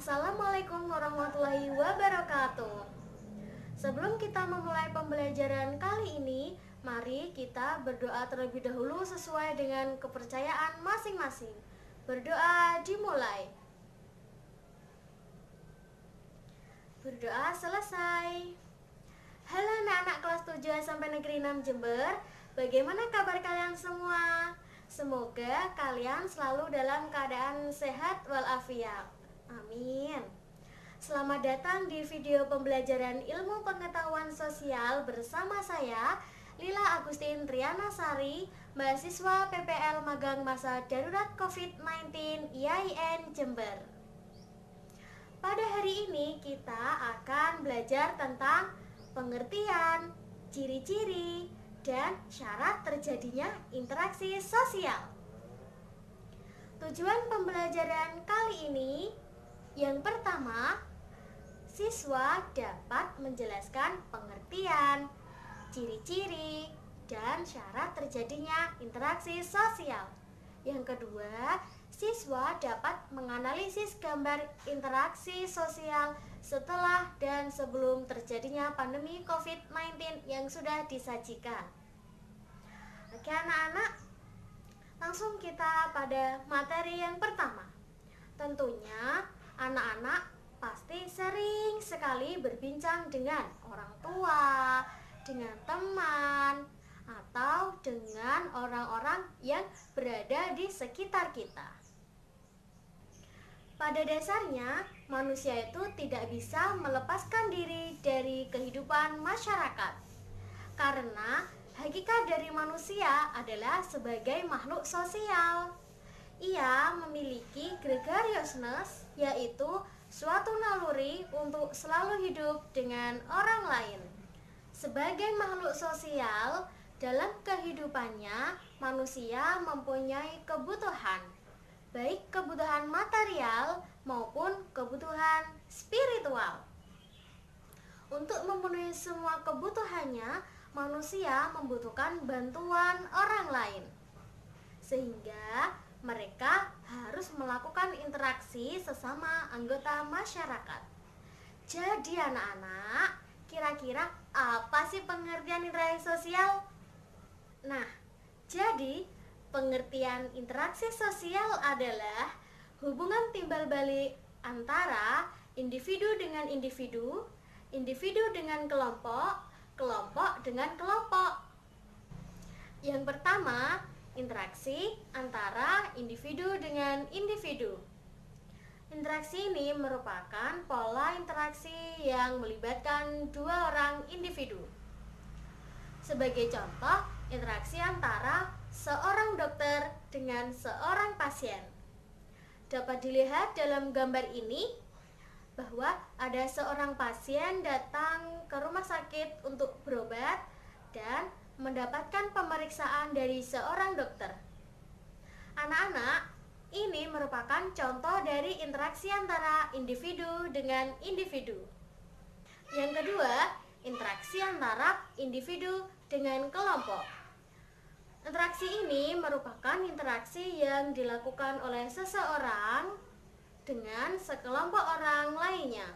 Assalamualaikum warahmatullahi wabarakatuh. Sebelum kita memulai pembelajaran kali ini, mari kita berdoa terlebih dahulu sesuai dengan kepercayaan masing-masing. Berdoa dimulai. Berdoa selesai. Halo anak-anak kelas 7 SMP Negeri 6 Jember. Bagaimana kabar kalian semua? Semoga kalian selalu dalam keadaan sehat walafiat. Amin. Selamat datang di video pembelajaran ilmu pengetahuan sosial bersama saya, Lila Agustin Triana Sari, mahasiswa PPL Magang Masa Darurat COVID-19 IAIN Jember. Pada hari ini kita akan belajar tentang pengertian, ciri-ciri, dan syarat terjadinya interaksi sosial. Tujuan pembelajaran kali ini, yang pertama, siswa dapat menjelaskan pengertian, ciri-ciri, dan syarat terjadinya interaksi sosial. Yang kedua, siswa dapat menganalisis gambar interaksi sosial setelah dan sebelum terjadinya pandemi COVID-19 yang sudah disajikan. Oke anak-anak, langsung kita pada materi yang pertama. Tentunya anak-anak pasti sering sekali berbincang dengan orang tua, dengan teman, atau dengan orang-orang yang berada di sekitar kita. Pada dasarnya, manusia itu tidak bisa melepaskan diri dari kehidupan masyarakat. Karena hakikat dari manusia adalah sebagai makhluk sosial. Ia memiliki gregariousness, yaitu suatu naluri untuk selalu hidup dengan orang lain. Sebagai makhluk sosial, dalam kehidupannya manusia mempunyai kebutuhan, baik kebutuhan material maupun kebutuhan spiritual. Untuk memenuhi semua kebutuhannya, manusia membutuhkan bantuan orang lain. Sehingga mereka harus melakukan interaksi sesama anggota masyarakat. Jadi anak-anak, kira-kira apa sih pengertian interaksi sosial? Nah, jadi pengertian interaksi sosial adalah hubungan timbal balik antara individu dengan individu, individu dengan kelompok, kelompok dengan kelompok. Yang pertama, interaksi antara individu dengan individu. Interaksi ini merupakan pola interaksi yang melibatkan dua orang individu. Sebagai contoh, interaksi antara seorang dokter dengan seorang pasien. Dapat dilihat dalam gambar ini bahwa ada seorang pasien datang ke rumah sakit untuk berobat dan mendapatkan pemeriksaan dari seorang dokter. Anak-anak, ini merupakan contoh dari interaksi antara individu dengan individu. Yang kedua, interaksi antara individu dengan kelompok. Interaksi ini merupakan interaksi yang dilakukan oleh seseorang dengan sekelompok orang lainnya.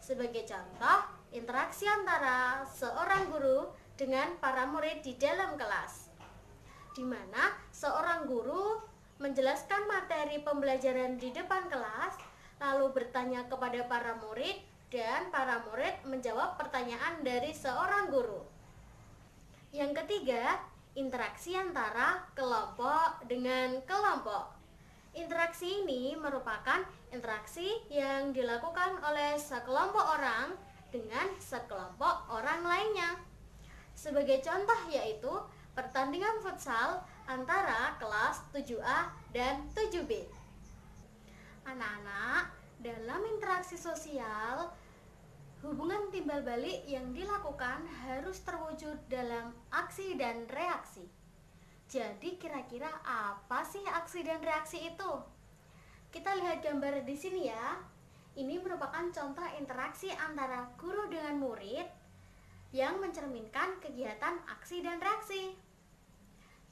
Sebagai contoh, interaksi antara seorang guru dengan para murid di dalam kelas, di mana seorang guru menjelaskan materi pembelajaran di depan kelas, lalu bertanya kepada para murid, dan para murid menjawab pertanyaan dari seorang guru. Yang ketiga, interaksi antara kelompok dengan kelompok. Interaksi ini merupakan interaksi yang dilakukan oleh sekelompok orang dengan sekelompok orang lainnya. Sebagai contoh yaitu pertandingan futsal antara kelas 7A dan 7B. Anak-anak, dalam interaksi sosial, hubungan timbal balik yang dilakukan harus terwujud dalam aksi dan reaksi. Jadi kira-kira apa sih aksi dan reaksi itu? Kita lihat gambar di sini ya. Ini merupakan contoh interaksi antara guru dengan murid yang mencerminkan kegiatan aksi dan reaksi.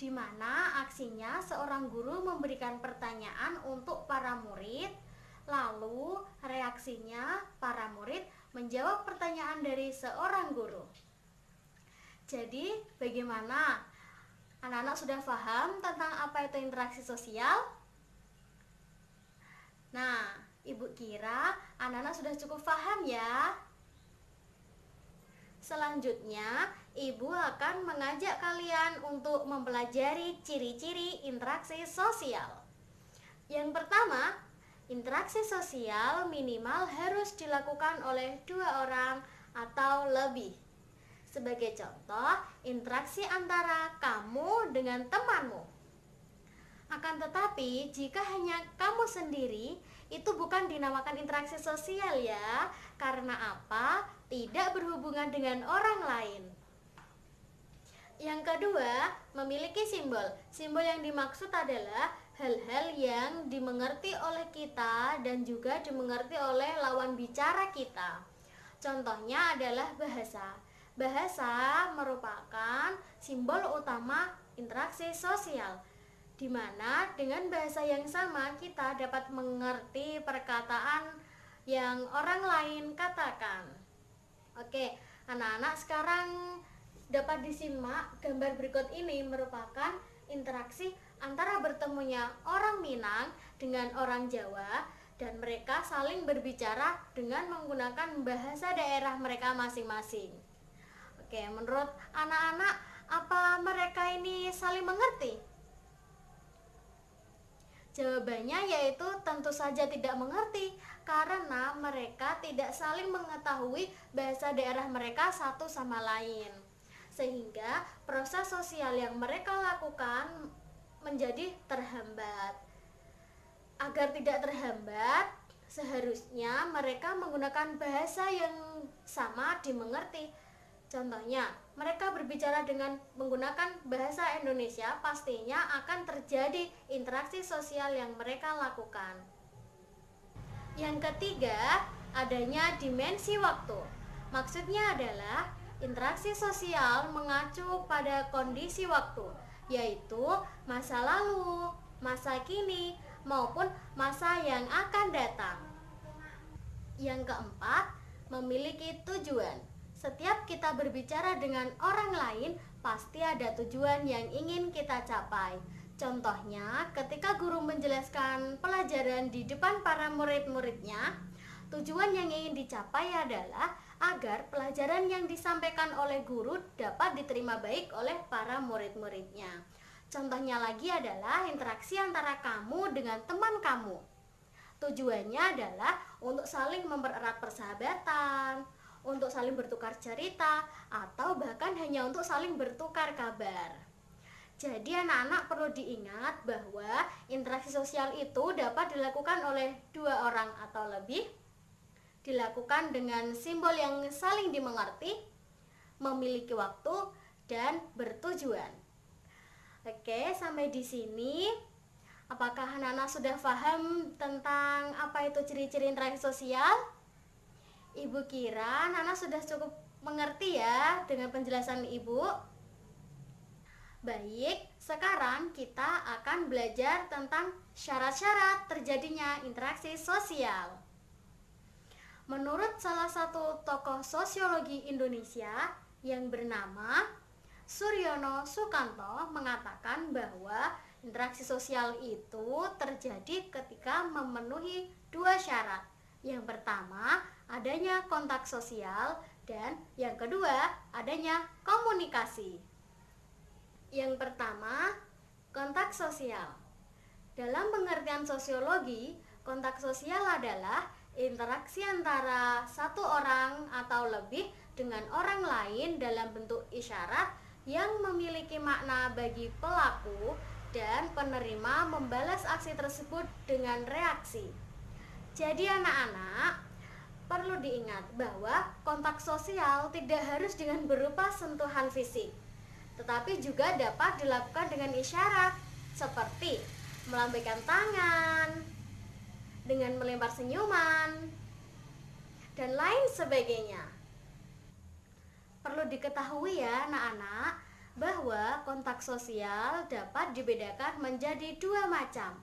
Di mana aksinya seorang guru memberikan pertanyaan untuk para murid, Lalu reaksinya para murid menjawab pertanyaan dari seorang guru. Jadi bagaimana? Anak-anak sudah paham tentang apa itu interaksi sosial? Nah, Ibu kira anak-anak sudah cukup paham ya? Selanjutnya, Ibu akan mengajak kalian untuk mempelajari ciri-ciri interaksi sosial. Yang pertama, interaksi sosial minimal harus dilakukan oleh 2 orang atau lebih. Sebagai contoh, interaksi antara kamu dengan temanmu. Akan tetapi, jika hanya kamu sendiri, itu bukan dinamakan interaksi sosial ya. Karena apa? Tidak berhubungan dengan orang lain. Yang kedua, memiliki simbol. Simbol yang dimaksud adalah hal-hal yang dimengerti oleh kita dan juga dimengerti oleh lawan bicara kita. Contohnya adalah bahasa. Bahasa merupakan simbol utama interaksi sosial, di mana dengan bahasa yang sama kita dapat mengerti perkataan yang orang lain katakan. Oke, anak-anak sekarang dapat disimak gambar berikut ini merupakan interaksi antara bertemunya orang Minang dengan orang Jawa dan mereka saling berbicara dengan menggunakan bahasa daerah mereka masing-masing. Oke, menurut anak-anak apa mereka ini saling mengerti? Jawabannya yaitu tentu saja tidak mengerti karena mereka tidak saling mengetahui bahasa daerah mereka satu sama lain. Sehingga proses sosial yang mereka lakukan menjadi terhambat. Agar tidak terhambat, seharusnya mereka menggunakan bahasa yang sama dimengerti. Contohnya, mereka berbicara dengan menggunakan bahasa Indonesia, pastinya akan terjadi interaksi sosial yang mereka lakukan. Yang ketiga, adanya dimensi waktu. Maksudnya adalah interaksi sosial mengacu pada kondisi waktu, yaitu masa lalu, masa kini, maupun masa yang akan datang. Yang keempat, memiliki tujuan. Setiap kita berbicara dengan orang lain, pasti ada tujuan yang ingin kita capai. Contohnya, ketika guru menjelaskan pelajaran di depan para murid-muridnya, tujuan yang ingin dicapai adalah agar pelajaran yang disampaikan oleh guru dapat diterima baik oleh para murid-muridnya. Contohnya lagi adalah interaksi antara kamu dengan teman kamu. Tujuannya adalah untuk saling mempererat persahabatan, untuk saling bertukar cerita, atau bahkan hanya untuk saling bertukar kabar. Jadi anak-anak perlu diingat bahwa interaksi sosial itu dapat dilakukan oleh 2 orang atau lebih, dilakukan dengan simbol yang saling dimengerti, memiliki waktu, dan bertujuan. Oke, sampai di sini. Apakah anak-anak sudah paham tentang apa itu ciri-ciri interaksi sosial? Ibu kira anak-anak sudah cukup mengerti ya dengan penjelasan Ibu. Baik, sekarang kita akan belajar tentang syarat-syarat terjadinya interaksi sosial. Menurut salah satu tokoh sosiologi Indonesia yang bernama Suryono Sukanto mengatakan bahwa interaksi sosial itu terjadi ketika memenuhi 2 syarat. Yang pertama, adanya kontak sosial, dan yang kedua, adanya komunikasi. Yang pertama, kontak sosial. Dalam pengertian sosiologi, kontak sosial adalah interaksi antara satu orang atau lebih dengan orang lain dalam bentuk isyarat yang memiliki makna bagi pelaku dan penerima membalas aksi tersebut dengan reaksi. Jadi anak-anak perlu diingat bahwa kontak sosial tidak harus dengan berupa sentuhan fisik, tetapi juga dapat dilakukan dengan isyarat seperti melambaikan tangan, dengan melempar senyuman, dan lain sebagainya. Perlu diketahui ya anak-anak bahwa kontak sosial dapat dibedakan menjadi 2 macam.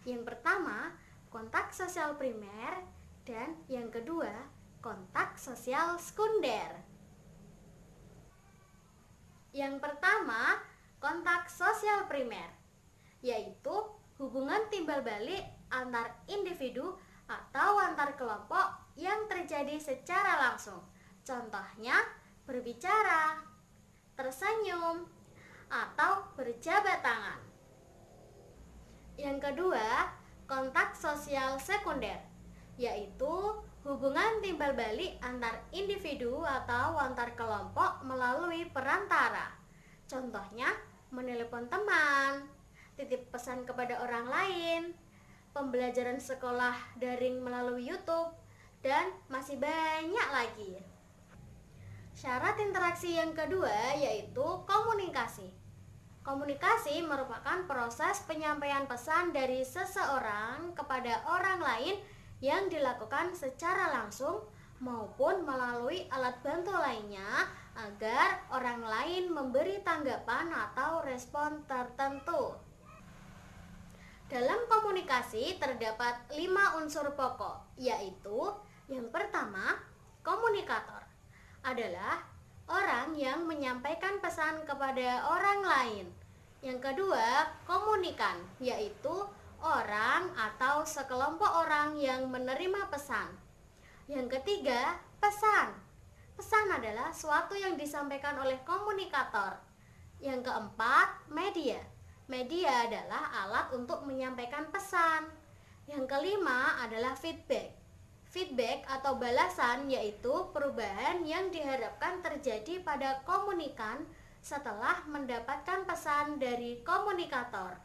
Yang pertama, kontak sosial primer, dan yang kedua, kontak sosial sekunder. Yang pertama, kontak sosial primer, yaitu hubungan timbal balik antar individu atau antar kelompok yang terjadi secara langsung. Contohnya, berbicara, tersenyum, atau berjabat tangan. Yang kedua, kontak sosial sekunder, yaitu hubungan timbal balik antar individu atau antar kelompok melalui perantara. Contohnya, menelepon teman, titip pesan kepada orang lain, pembelajaran sekolah daring melalui YouTube, dan masih banyak lagi. Syarat interaksi yang kedua yaitu komunikasi. Komunikasi merupakan proses penyampaian pesan dari seseorang kepada orang lain yang dilakukan secara langsung maupun melalui alat bantu lainnya agar orang lain memberi tanggapan atau respon tertentu. Dalam komunikasi terdapat 5 unsur pokok, yaitu yang pertama, komunikator adalah orang yang menyampaikan pesan kepada orang lain. Yang kedua, komunikan, yaitu orang atau sekelompok orang yang menerima pesan. Yang ketiga, pesan. Pesan adalah suatu yang disampaikan oleh komunikator. Yang keempat, media. Media adalah alat untuk menyampaikan pesan. Yang kelima adalah feedback. Feedback atau balasan yaitu perubahan yang diharapkan terjadi pada komunikan setelah mendapatkan pesan dari komunikator.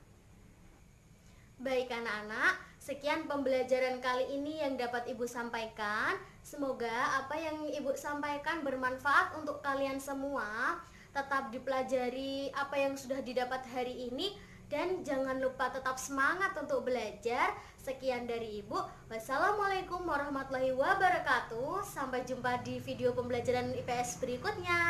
Baik anak-anak, sekian pembelajaran kali ini yang dapat Ibu sampaikan. Semoga apa yang Ibu sampaikan bermanfaat untuk kalian semua. Tetap dipelajari apa yang sudah didapat hari ini dan jangan lupa tetap semangat untuk belajar. Sekian dari Ibu. Wassalamualaikum warahmatullahi wabarakatuh. Sampai jumpa di video pembelajaran IPS berikutnya.